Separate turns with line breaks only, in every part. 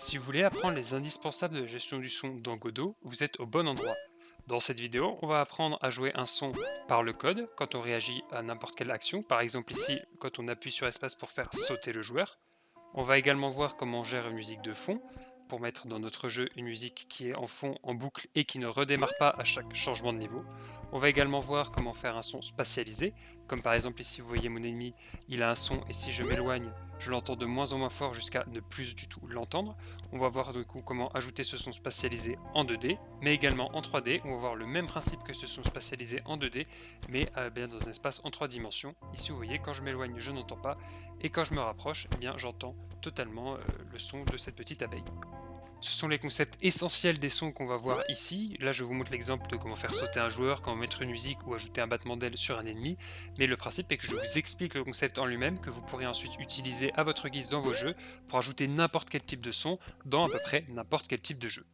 Si vous voulez apprendre les indispensables de la gestion du son dans Godot, vous êtes au bon endroit. Dans cette vidéo, on va apprendre à jouer un son par le code quand on réagit à n'importe quelle action, par exemple ici quand on appuie sur espace pour faire sauter le joueur. On va également voir comment on gère une musique de fond pour mettre dans notre jeu une musique qui est en fond en boucle et qui ne redémarre pas à chaque changement de niveau. On va également voir comment faire un son spatialisé, comme par exemple ici vous voyez mon ennemi, il a un son et si je m'éloigne, je l'entends de moins en moins fort jusqu'à ne plus du tout l'entendre. On va voir du coup comment ajouter ce son spatialisé en 2D, mais également en 3D. On va voir le même principe que ce son spatialisé en 2D, mais bien dans un espace en 3 dimensions. Ici vous voyez, quand je m'éloigne, je n'entends pas, et quand je me rapproche, eh bien j'entends totalement le son de cette petite abeille. Ce sont les concepts essentiels des sons qu'on va voir ici. Là, je vous montre l'exemple de comment faire sauter un joueur, comment mettre une musique ou ajouter un battement d'aile sur un ennemi. Mais le principe est que je vous explique le concept en lui-même, que vous pourrez ensuite utiliser à votre guise dans vos jeux pour ajouter n'importe quel type de son dans à peu près n'importe quel type de jeu.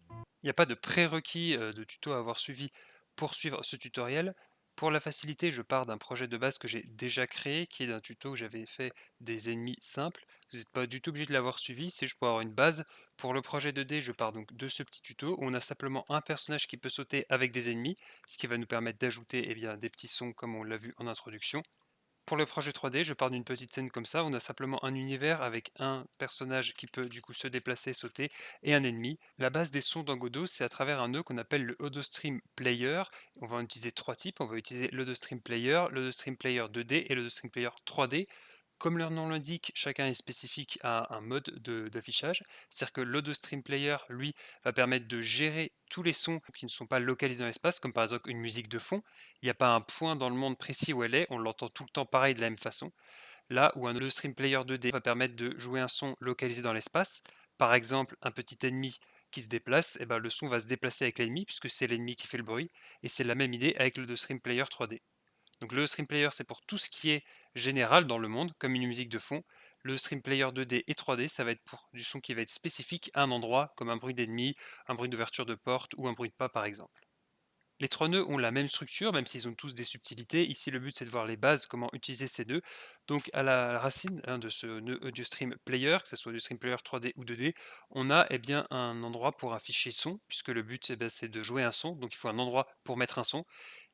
Il n'y a pas de prérequis de tuto à avoir suivi pour suivre ce tutoriel. Pour la facilité, je pars d'un projet de base que j'ai déjà créé, qui est d'un tuto que j'avais fait des ennemis simples. Vous n'êtes pas du tout obligé de l'avoir suivi, c'est juste pour avoir une base. Pour le projet 2D, je pars donc de ce petit tuto où on a simplement un personnage qui peut sauter avec des ennemis, ce qui va nous permettre d'ajouter des petits sons comme on l'a vu en introduction. Pour le projet 3D, je pars d'une petite scène comme ça, on a simplement un univers avec un personnage qui peut du coup se déplacer, sauter, et un ennemi. La base des sons dans Godot, c'est à travers un nœud qu'on appelle le AutoStream Player. On va en utiliser trois types, on va utiliser l'AutoStream Player, l'AutoStream Player 2D et l'AutoStream Player 3D. Comme leur nom l'indique, chacun est spécifique à un mode d'affichage. C'est-à-dire que l'AutoStream Player, lui, va permettre de gérer tous les sons qui ne sont pas localisés dans l'espace, comme par exemple une musique de fond. Il n'y a pas un point dans le monde précis où elle est, on l'entend tout le temps pareil de la même façon. Là où un AutoStream Player 2D va permettre de jouer un son localisé dans l'espace, par exemple un petit ennemi qui se déplace, et ben le son va se déplacer avec l'ennemi puisque c'est l'ennemi qui fait le bruit, et c'est la même idée avec le AutoStream Player 3D. Donc le Stream Player, c'est pour tout ce qui est général dans le monde, comme une musique de fond. Le Stream Player 2D et 3D, ça va être pour du son qui va être spécifique à un endroit, comme un bruit d'ennemi, un bruit d'ouverture de porte ou un bruit de pas par exemple. Les trois nœuds ont la même structure, même s'ils ont tous des subtilités. Ici, le but, c'est de voir les bases, comment utiliser ces nœuds. Donc, à la racine de ce nœud AudioStream Player, que ce soit AudioStream Player 3D ou 2D, on a bien, un endroit pour afficher son, puisque le but, c'est de jouer un son. Donc, il faut un endroit pour mettre un son.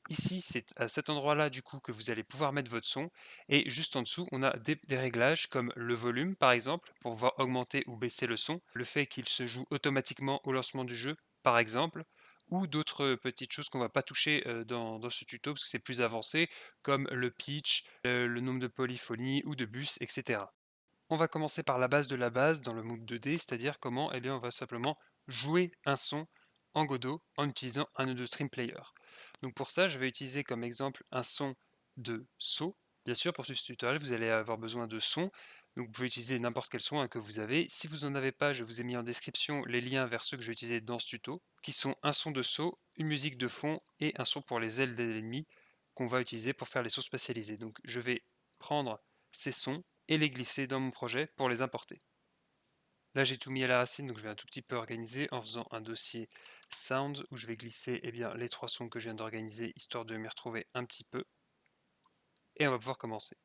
Ici, c'est à cet endroit-là, du coup, que vous allez pouvoir mettre votre son. Et juste en dessous, on a des réglages comme le volume, par exemple, pour pouvoir augmenter ou baisser le son. Le fait qu'il se joue automatiquement au lancement du jeu, par exemple. Ou d'autres petites choses qu'on va pas toucher dans ce tuto, parce que c'est plus avancé, comme le pitch, le nombre de polyphonies ou de bus, etc. On va commencer par la base de la base dans le mode 2D, c'est-à-dire comment on va simplement jouer un son en Godot en utilisant un AudioStream Player. Donc pour ça, je vais utiliser comme exemple un son de saut. Bien sûr, pour ce tutoriel, vous allez avoir besoin de sons. Donc vous pouvez utiliser n'importe quel son que vous avez. Si vous n'en avez pas, je vous ai mis en description les liens vers ceux que je vais utiliser dans ce tuto, qui sont un son de saut, une musique de fond et un son pour les ailes de l'ennemi qu'on va utiliser pour faire les sons spatialisés. Donc je vais prendre ces sons et les glisser dans mon projet pour les importer. Là, j'ai tout mis à la racine, donc je vais un tout petit peu organiser en faisant un dossier sound où je vais glisser les trois sons que je viens d'organiser histoire de m'y retrouver un petit peu. Et on va pouvoir commencer.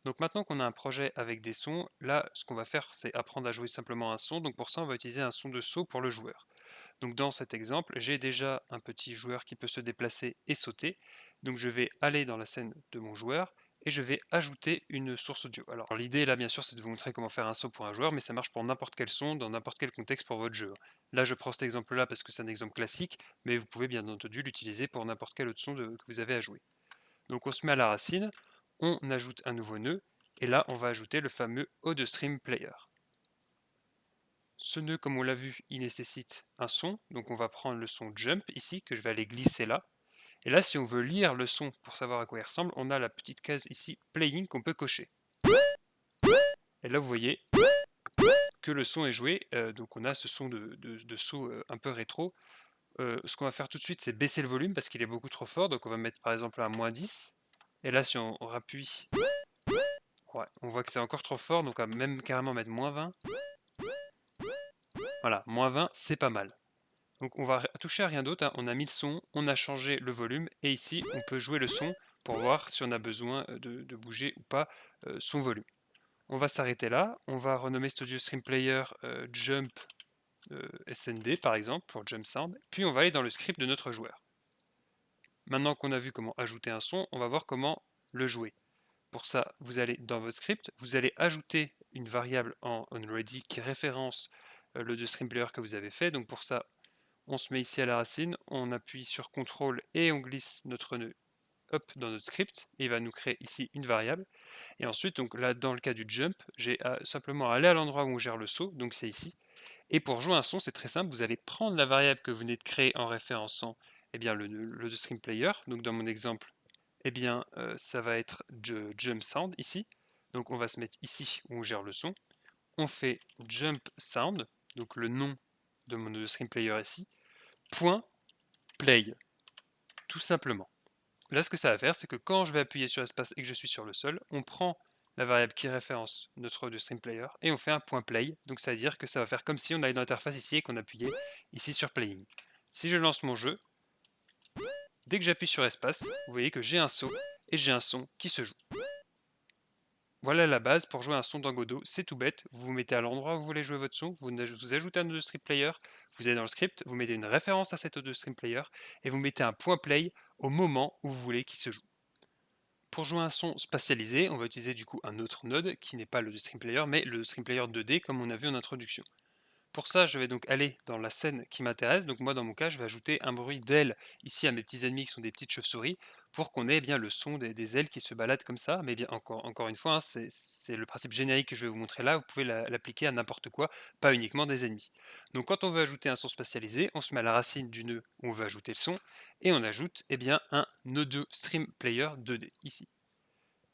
Donc maintenant qu'on a un projet avec des sons, là, ce qu'on va faire, c'est apprendre à jouer simplement un son. Donc pour ça, on va utiliser un son de saut pour le joueur. Donc dans cet exemple, j'ai déjà un petit joueur qui peut se déplacer et sauter. Donc je vais aller dans la scène de mon joueur et je vais ajouter une source audio. Alors l'idée là bien sûr c'est de vous montrer comment faire un saut pour un joueur, mais ça marche pour n'importe quel son, dans n'importe quel contexte pour votre jeu. Là je prends cet exemple là parce que c'est un exemple classique, mais vous pouvez bien entendu l'utiliser pour n'importe quel autre son que vous avez à jouer. Donc on se met à la racine, on ajoute un nouveau nœud, et là on va ajouter le fameux AudioStream Player. Ce nœud, comme on l'a vu, il nécessite un son, donc on va prendre le son jump ici, que je vais aller glisser là. Et là, si on veut lire le son pour savoir à quoi il ressemble, on a la petite case ici, playing, qu'on peut cocher. Et là, vous voyez que le son est joué, donc on a ce son de saut un peu rétro. Ce qu'on va faire tout de suite, c'est baisser le volume parce qu'il est beaucoup trop fort, donc on va mettre par exemple à -10. Et là, si on rappuie, ouais, on voit que c'est encore trop fort, donc on va même carrément mettre -20. Voilà, -20, c'est pas mal. Donc on va toucher à rien d'autre, hein. On a mis le son, on a changé le volume, et ici on peut jouer le son pour voir si on a besoin de bouger ou pas son volume. On va s'arrêter là, on va renommer cet Audio Stream Player Jump SND par exemple pour Jump Sound, puis on va aller dans le script de notre joueur. Maintenant qu'on a vu comment ajouter un son, on va voir comment le jouer. Pour ça, vous allez dans votre script, vous allez ajouter une variable en onReady qui référence le stream player que vous avez fait. Donc pour ça, on se met ici à la racine, on appuie sur CTRL et on glisse notre nœud dans notre script, et il va nous créer ici une variable. Et ensuite, donc là, dans le cas du jump, j'ai simplement à aller à l'endroit où on gère le saut, donc c'est ici. Et pour jouer un son, c'est très simple, vous allez prendre la variable que vous venez de créer en référençant le stream player. Donc dans mon exemple, ça va être jump sound ici. Donc on va se mettre ici où on gère le son. On fait jump sound, donc le nom de mon stream player ici, point play, tout simplement. Là, ce que ça va faire, c'est que quand je vais appuyer sur espace et que je suis sur le sol, on prend la variable qui référence notre stream player et on fait un point play. Donc ça veut dire que ça va faire comme si on allait dans l'interface ici et qu'on appuyait ici sur playing. Si je lance mon jeu, dès que j'appuie sur espace, vous voyez que j'ai un saut et j'ai un son qui se joue. Voilà la base pour jouer un son dans Godot, c'est tout bête, vous vous mettez à l'endroit où vous voulez jouer votre son, vous ajoutez un audio stream player, vous allez dans le script, vous mettez une référence à cet audio stream player et vous mettez un point play au moment où vous voulez qu'il se joue. Pour jouer un son spatialisé, on va utiliser du coup un autre node qui n'est pas le stream player mais le stream player 2D comme on a vu en introduction. Pour ça, je vais donc aller dans la scène qui m'intéresse. Donc moi, dans mon cas, je vais ajouter un bruit d'aile ici à mes petits ennemis qui sont des petites chauves-souris pour qu'on ait bien le son des ailes qui se baladent comme ça. Mais bien encore une fois, hein, c'est le principe générique que je vais vous montrer là. Vous pouvez l'appliquer à n'importe quoi, pas uniquement des ennemis. Donc quand on veut ajouter un son spatialisé, on se met à la racine du nœud où on veut ajouter le son et on ajoute un node stream player 2D ici.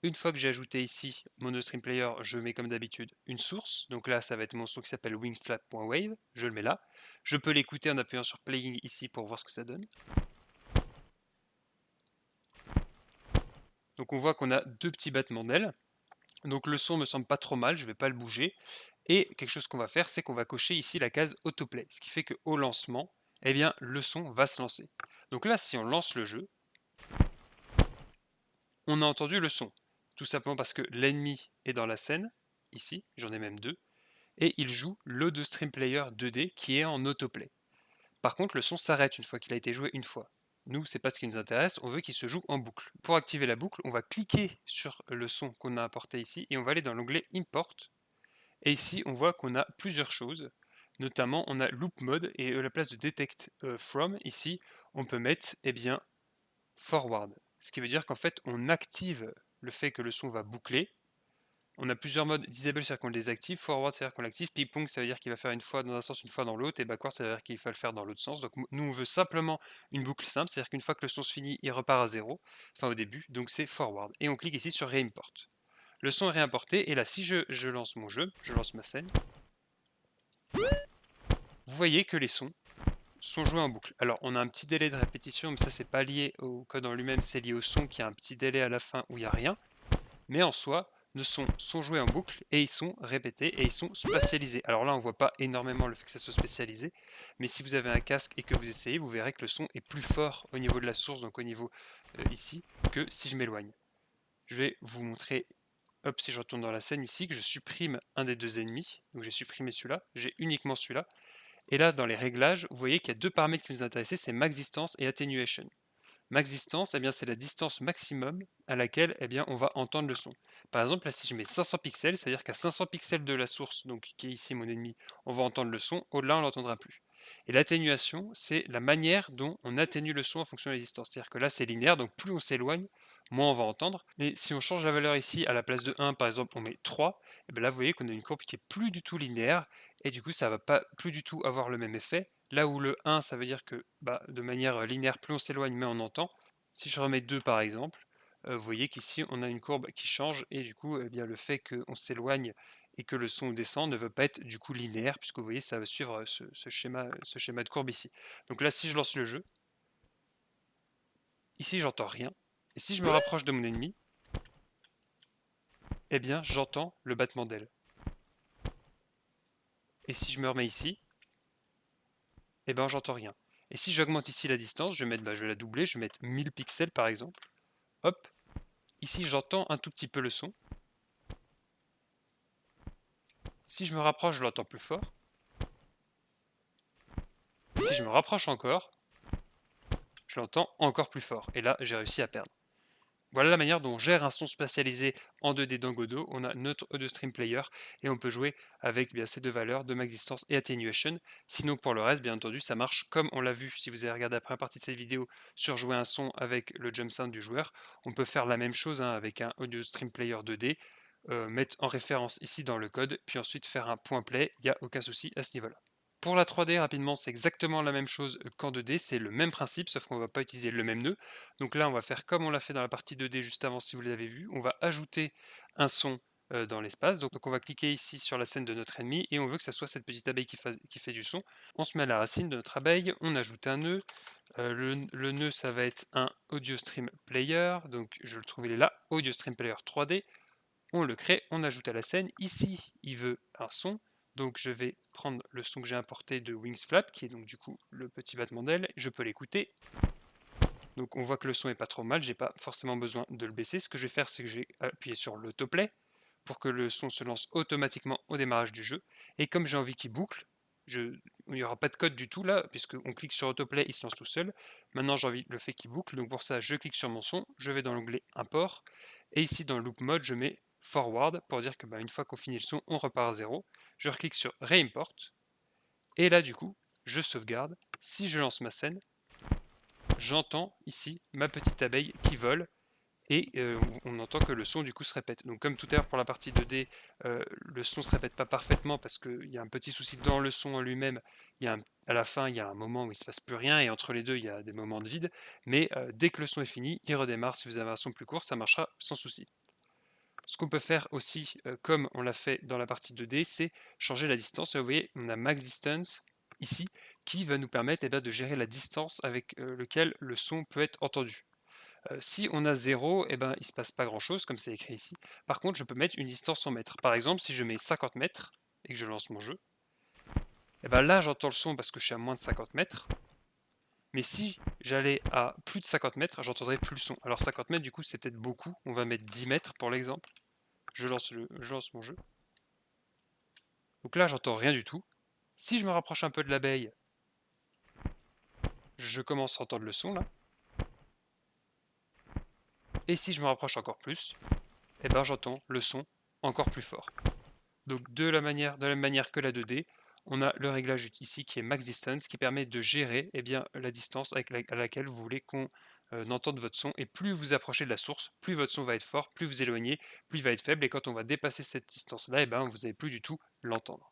Une fois que j'ai ajouté ici mon stream player, je mets comme d'habitude une source. Donc là, ça va être mon son qui s'appelle wingflap.wave. Je le mets là. Je peux l'écouter en appuyant sur playing ici pour voir ce que ça donne. Donc on voit qu'on a deux petits battements d'ailes. Donc le son me semble pas trop mal, je ne vais pas le bouger. Et quelque chose qu'on va faire, c'est qu'on va cocher ici la case autoplay. Ce qui fait qu'au lancement, le son va se lancer. Donc là, si on lance le jeu, on a entendu le son. Tout simplement parce que l'ennemi est dans la scène, ici, j'en ai même deux, et il joue le de Stream Player 2D qui est en autoplay. Par contre, le son s'arrête une fois qu'il a été joué une fois. Nous, c'est pas ce qui nous intéresse, on veut qu'il se joue en boucle. Pour activer la boucle, on va cliquer sur le son qu'on a importé ici et on va aller dans l'onglet Import. Et ici, on voit qu'on a plusieurs choses. Notamment, on a Loop Mode et à la place de Detect From, ici, on peut mettre Forward. Ce qui veut dire qu'en fait, on active le fait que le son va boucler. On a plusieurs modes. Disable, c'est-à-dire qu'on le désactive. Forward, c'est-à-dire qu'on l'active. Ping-pong, ça veut dire qu'il va faire une fois dans un sens, une fois dans l'autre. Et backward, ça veut dire qu'il va le faire dans l'autre sens. Donc nous, on veut simplement une boucle simple, c'est-à-dire qu'une fois que le son se finit, il repart à zéro, enfin au début. Donc c'est forward. Et on clique ici sur Reimport. Le son est réimporté. Et là, si je lance mon jeu, je lance ma scène, vous voyez que les sons sont joués en boucle. Alors, on a un petit délai de répétition, mais ça, c'est pas lié au code en lui-même, c'est lié au son qui a un petit délai à la fin où il n'y a rien. Mais en soi, nos sons sont joués en boucle et ils sont répétés et ils sont spatialisés. Alors là, on ne voit pas énormément le fait que ça soit spatialisé, mais si vous avez un casque et que vous essayez, vous verrez que le son est plus fort au niveau de la source, donc au niveau ici, que si je m'éloigne. Je vais vous montrer, hop, si je retourne dans la scène ici, que je supprime un des deux ennemis. Donc j'ai supprimé celui-là, j'ai uniquement celui-là. Et là, dans les réglages, vous voyez qu'il y a deux paramètres qui nous intéressaient, c'est max distance et attenuation. Max distance, c'est la distance maximum à laquelle on va entendre le son. Par exemple, là, si je mets 500 pixels, c'est-à-dire qu'à 500 pixels de la source, donc qui est ici mon ennemi, on va entendre le son, au-delà, on ne l'entendra plus. Et l'atténuation, c'est la manière dont on atténue le son en fonction de la distance. C'est-à-dire que là, c'est linéaire, donc plus on s'éloigne, moins on va entendre. Mais si on change la valeur ici, à la place de 1, par exemple, on met 3, et bien là, vous voyez qu'on a une courbe qui est plus du tout linéaire, et du coup, ça va pas plus du tout avoir le même effet. Là où le 1, ça veut dire que de manière linéaire, plus on s'éloigne, mais on entend. Si je remets 2 par exemple, vous voyez qu'ici on a une courbe qui change et du coup le fait qu'on s'éloigne et que le son descend ne veut pas être du coup linéaire puisque vous voyez ça va suivre ce schéma de courbe ici. Donc là si je lance le jeu, ici j'entends rien. Et si je me rapproche de mon ennemi, j'entends le battement d'aile. Et si je me remets ici, j'entends rien. Et si j'augmente ici la distance, je vais la doubler, je vais mettre 1000 pixels par exemple. Hop, ici j'entends un tout petit peu le son. Si je me rapproche, je l'entends plus fort. je me rapproche encore, je l'entends encore plus fort. Et là, j'ai réussi à perdre. Voilà la manière dont on gère un son spatialisé en 2D dans Godot. On a notre Audio Stream Player et on peut jouer avec bien ces deux valeurs de max distance et attenuation. Sinon pour le reste, bien entendu, ça marche comme on l'a vu si vous avez regardé la première partie de cette vidéo sur jouer un son avec le jump sound du joueur. On peut faire la même chose avec un Audio Stream Player 2D, mettre en référence ici dans le code, puis ensuite faire un point play, il n'y a aucun souci à ce niveau-là. Pour la 3D, rapidement, c'est exactement la même chose qu'en 2D, c'est le même principe, sauf qu'on ne va pas utiliser le même nœud. Donc là, on va faire comme on l'a fait dans la partie 2D juste avant, si vous l'avez vu. On va ajouter un son dans l'espace. Donc on va cliquer ici sur la scène de notre ennemi et on veut que ça soit cette petite abeille qui fait du son. On se met à la racine de notre abeille, on ajoute un nœud. Le nœud, ça va être un Audio Stream Player. Donc je le trouve, il est là, Audio Stream Player 3D. On le crée, on ajoute à la scène. Ici, il veut un son. Donc je vais prendre le son que j'ai importé de Wings Flap, qui est donc du coup le petit battement d'aile. Je peux l'écouter. Donc on voit que le son est pas trop mal, j'ai pas forcément besoin de le baisser. Ce que je vais faire, c'est que je vais appuyer sur l'autoplay pour que le son se lance automatiquement au démarrage du jeu. Et comme j'ai envie qu'il boucle, il n'y aura pas de code du tout là, puisqu'on clique sur autoplay, il se lance tout seul. Maintenant j'ai envie le fait qu'il boucle, donc pour ça je clique sur mon son, je vais dans l'onglet import, et ici dans le loop mode je mets forward pour dire que une fois qu'on finit le son, on repart à zéro. Je reclique sur reimport, et là du coup, je sauvegarde. Si je lance ma scène, j'entends ici ma petite abeille qui vole et on entend que le son du coup se répète. Donc comme tout à l'heure pour la partie 2D, le son se répète pas parfaitement parce qu'il y a un petit souci dans le son en lui-même. À la fin, il y a un moment où il se passe plus rien et entre les deux, il y a des moments de vide. Mais dès que le son est fini, il redémarre. Si vous avez un son plus court, ça marchera sans souci. Ce qu'on peut faire aussi, comme on l'a fait dans la partie 2D, c'est changer la distance. Et vous voyez, on a max distance ici qui va nous permettre de gérer la distance avec lequel le son peut être entendu. Si on a 0, il ne se passe pas grand chose, comme c'est écrit ici. Par contre, je peux mettre une distance en mètres. Par exemple, si je mets 50 mètres et que je lance mon jeu, là j'entends le son parce que je suis à moins de 50 mètres. Mais si j'allais à plus de 50 mètres, j'entendrais plus le son. Alors 50 mètres, du coup, c'est peut-être beaucoup. On va mettre 10 mètres pour l'exemple. Je lance mon jeu. Donc là, j'entends rien du tout. Si je me rapproche un peu de l'abeille, je commence à entendre le son là. Et si je me rapproche encore plus, j'entends le son encore plus fort. Donc de la même manière que la 2D, on a le réglage ici qui est max distance qui permet de gérer la distance à laquelle vous voulez qu'on entende votre son. Et plus vous approchez de la source, plus votre son va être fort, plus vous éloignez, plus il va être faible. Et quand on va dépasser cette distance-là, vous n'allez plus du tout l'entendre.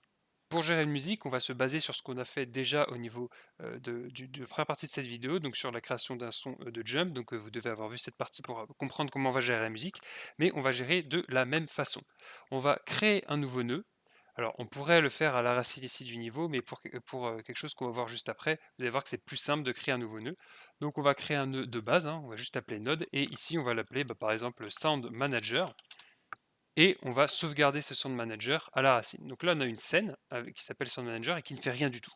Pour gérer une musique, on va se baser sur ce qu'on a fait déjà au niveau de la première partie de cette vidéo, donc sur la création d'un son de jump. Donc vous devez avoir vu cette partie pour comprendre comment on va gérer la musique, mais on va gérer de la même façon. On va créer un nouveau nœud. Alors on pourrait le faire à la racine ici du niveau, mais pour quelque chose qu'on va voir juste après, vous allez voir que c'est plus simple de créer un nouveau nœud. Donc on va créer un nœud de base, on va juste appeler node, et ici on va l'appeler par exemple Sound Manager et on va sauvegarder ce Sound Manager à la racine. Donc là, on a une scène qui s'appelle Sound Manager et qui ne fait rien du tout.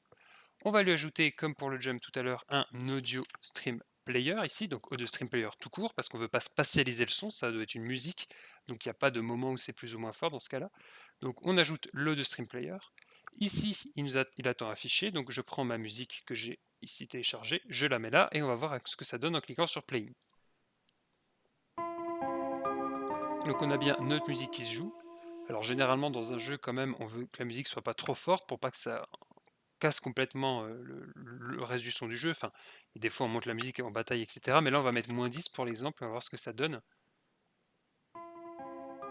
On va lui ajouter, comme pour le jump tout à l'heure, un Audio Stream Player ici, donc Audio Stream Player tout court, parce qu'on ne veut pas spatialiser le son, ça doit être une musique, donc il n'y a pas de moment où c'est plus ou moins fort dans ce cas-là. Donc on ajoute l'Audio Stream Player. Ici, il attend un fichier, donc je prends ma musique que j'ai ici téléchargée, je la mets là, et on va voir ce que ça donne en cliquant sur Playing. Donc on a bien notre musique qui se joue. Alors généralement dans un jeu quand même on veut que la musique soit pas trop forte pour pas que ça casse complètement le reste du son du jeu. Enfin, et des fois on monte la musique en bataille etc. Mais là on va mettre -10 pour l'exemple, on va voir ce que ça donne.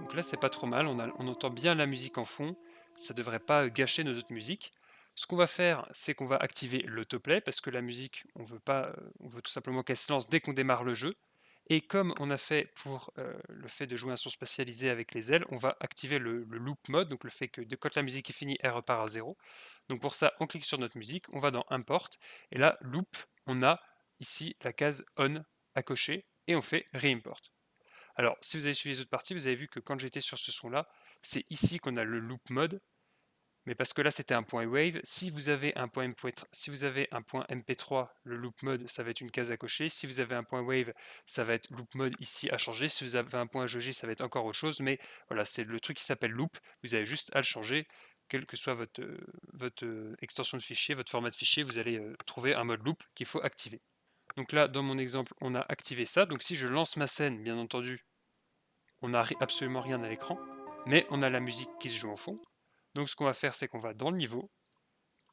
Donc là c'est pas trop mal, on entend bien la musique en fond, ça devrait pas gâcher nos autres musiques. Ce qu'on va faire, c'est qu'on va activer l'autoplay parce que la musique, on veut tout simplement qu'elle se lance dès qu'on démarre le jeu. Et comme on a fait pour le fait de jouer un son spatialisé avec les ailes, on va activer le loop mode, donc le fait que quand la musique est finie, elle repart à zéro. Donc pour ça, on clique sur notre musique, on va dans Import, et là, loop, on a ici la case On à cocher, et on fait Reimport. Alors, si vous avez suivi les autres parties, vous avez vu que quand j'étais sur ce son-là, c'est ici qu'on a le loop mode, mais parce que là c'était un point wave. Si vous avez un point MP3, le loop mode, ça va être une case à cocher. Si vous avez un point wave, ça va être loop mode ici à changer. Si vous avez un point AGG, ça va être encore autre chose. Mais voilà, c'est le truc qui s'appelle loop. Vous avez juste à le changer. quelle que soit votre extension de fichier, votre format de fichier, vous allez trouver un mode loop qu'il faut activer. Donc là, dans mon exemple, on a activé ça. Donc si je lance ma scène, bien entendu, on n'a absolument rien à l'écran, mais on a la musique qui se joue en fond. Donc ce qu'on va faire, c'est qu'on va dans le niveau,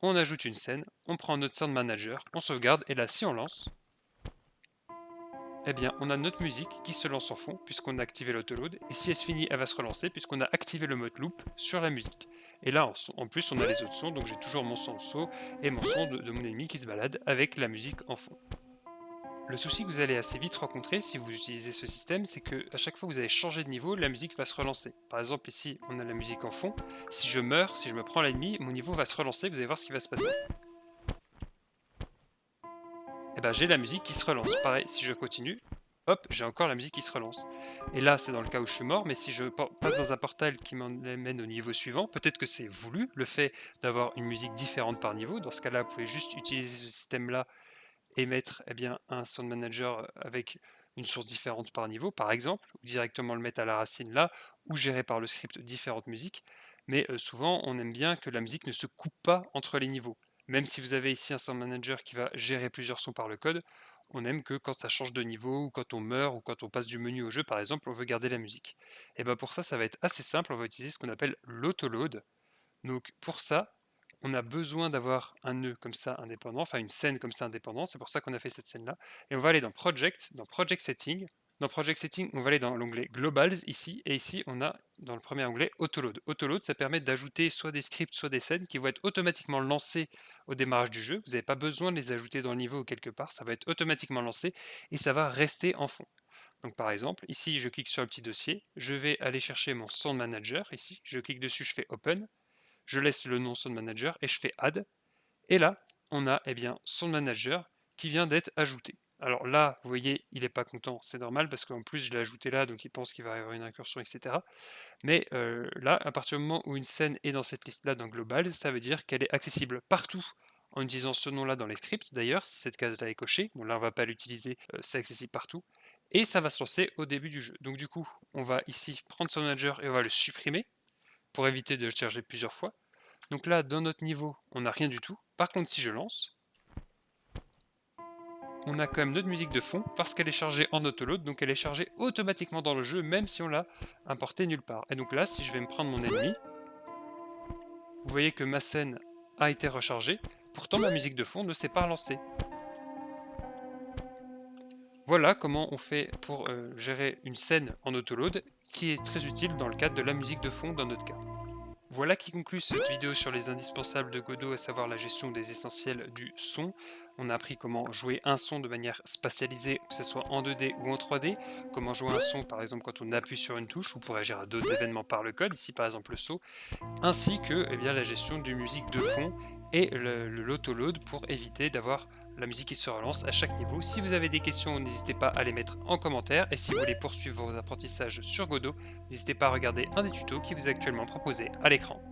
on ajoute une scène, on prend notre sound manager, on sauvegarde, et là, si on lance, eh bien, on a notre musique qui se lance en fond, puisqu'on a activé l'autoload, et si elle se finit, elle va se relancer, puisqu'on a activé le mode loop sur la musique. Et là, en plus, on a les autres sons, donc j'ai toujours mon son en saut, et mon son de mon ennemi qui se balade avec la musique en fond. Le souci que vous allez assez vite rencontrer si vous utilisez ce système, c'est que à chaque fois que vous allez changer de niveau, la musique va se relancer. Par exemple, ici, on a la musique en fond. Si je meurs, si je me prends l'ennemi, mon niveau va se relancer, vous allez voir ce qui va se passer. Et ben j'ai la musique qui se relance. Pareil, si je continue, hop, j'ai encore la musique qui se relance. Et là, c'est dans le cas où je suis mort, mais si je passe dans un portail qui m'emmène au niveau suivant, peut-être que c'est voulu, le fait d'avoir une musique différente par niveau. Dans ce cas-là, vous pouvez juste utiliser ce système-là et mettre un sound manager avec une source différente par niveau, par exemple, ou directement le mettre à la racine là, ou gérer par le script différentes musiques. Mais souvent, on aime bien que la musique ne se coupe pas entre les niveaux. Même si vous avez ici un sound manager qui va gérer plusieurs sons par le code, on aime que quand ça change de niveau, ou quand on meurt, ou quand on passe du menu au jeu, par exemple, on veut garder la musique. Et bien pour ça, ça va être assez simple, on va utiliser ce qu'on appelle l'autoload. Donc pour ça, on a besoin d'avoir un nœud comme ça indépendant, enfin une scène comme ça indépendante, c'est pour ça qu'on a fait cette scène-là. Et on va aller dans Project Setting. Dans Project Setting, on va aller dans l'onglet Globals ici, et ici on a dans le premier onglet Autoload. Autoload, ça permet d'ajouter soit des scripts, soit des scènes qui vont être automatiquement lancées au démarrage du jeu. Vous n'avez pas besoin de les ajouter dans le niveau ou quelque part, ça va être automatiquement lancé et ça va rester en fond. Donc par exemple, ici je clique sur le petit dossier, je vais aller chercher mon Sound Manager, ici je clique dessus, je fais Open, je laisse le nom Sound Manager et je fais Add. Et là, on a Sound Manager qui vient d'être ajouté. Alors là, vous voyez, il n'est pas content, c'est normal parce qu'en plus je l'ai ajouté là, donc il pense qu'il va y avoir une incursion, etc. Mais là, à partir du moment où une scène est dans cette liste-là, dans Global, ça veut dire qu'elle est accessible partout en utilisant ce nom-là dans les scripts. D'ailleurs, si cette case-là est cochée, bon là on va pas l'utiliser, c'est accessible partout. Et ça va se lancer au début du jeu. Donc du coup, on va ici prendre Sound Manager et on va le supprimer pour éviter de le charger plusieurs fois. Donc là, dans notre niveau, on n'a rien du tout. Par contre, si je lance, on a quand même notre musique de fond parce qu'elle est chargée en autoload, donc elle est chargée automatiquement dans le jeu, même si on l'a importée nulle part. Et donc là, si je vais me prendre mon ennemi, vous voyez que ma scène a été rechargée, pourtant ma musique de fond ne s'est pas relancée. Voilà comment on fait pour gérer une scène en autoload, qui est très utile dans le cadre de la musique de fond dans notre cas. Voilà qui conclut cette vidéo sur les indispensables de Godot, à savoir la gestion des essentiels du son. On a appris comment jouer un son de manière spatialisée, que ce soit en 2D ou en 3D, comment jouer un son par exemple quand on appuie sur une touche ou pour réagir à d'autres événements par le code, ici par exemple le saut, ainsi que la gestion du musique de fond et l'autoload pour éviter d'avoir la musique qui se relance à chaque niveau. Si vous avez des questions, n'hésitez pas à les mettre en commentaire, et si vous voulez poursuivre vos apprentissages sur Godot, n'hésitez pas à regarder un des tutos qui vous est actuellement proposé à l'écran.